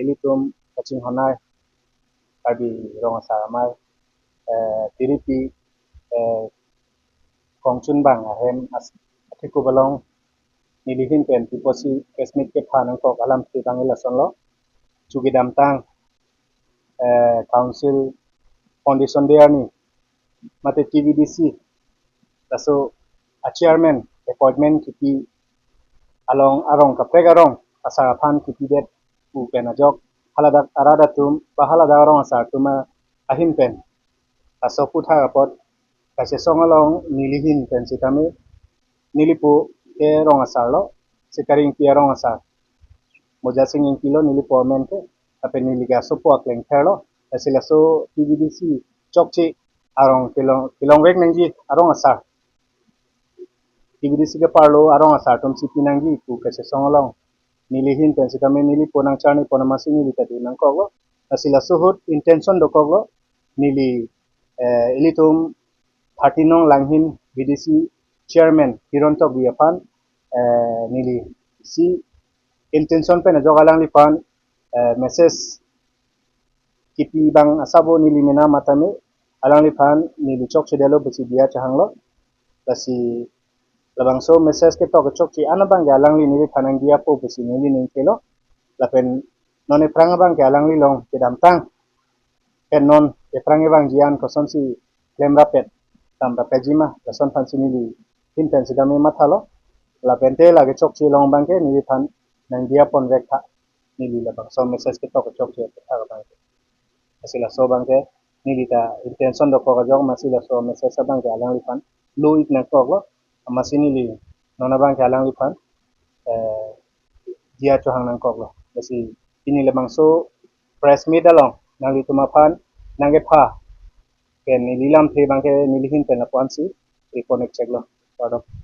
ilitum kacing honai kabi rong asar amai tiripi kongchun bang ahem atiku balong nilihin pen tiposi kesmit ke phanang kok alam tibang ilason lo chugidam tang council foundation dia ni mate TVDC laso a chairman appointment kipi along arong kapreg arong asar phan kipi det u pen ajok haladak arada tum bahalada arong asar tuma ahim pen laso putha apot kaise songalong nilihin pen sitame nilipu ke rong asar lo sekaring pi rong asar moja singing kilo nilipu men ke tapi niliga sopo akleng thelo asilaso TVDC chokchi arong kilong wek nangji arong asar TVDC ke parlo arong asar tum sipi nangji ku kaise songalong nilihin pen sitame nilipu nang charni ponamasi nilita di nang koglo asilaso hut intention do koglo nili ilitum 30 nong langhin BDC chairman Hirontok Biapan nili si intention pen jogalang lipan message kipi bang asabo nili mena matame alang lipan nili chok sedelo besi dia cahanglo basi labangso message ke tok chok ci anabang galang li nili panang dia po besi nili ningkelo lapen none pranga bang galang li long kedam tang pen non e prange bang jian koson si klem rapet tam rapejima lason pan sini li hinten sidame mathalo la pente lage chok ci long bang ke nili pan nang dia pon rekha nili labang so message ke tok chok ci ta bang asila so bang ke nili ta intention do ko jong masila so message bang ke alang lipan lu itna ko lo masini li nona bang ke alang lipan dia chohang nang ko lo basi ini labang so press meet along nang li tumapan nang ke pha ken nililam the bang ke nilihin pen apan si reconnect check lo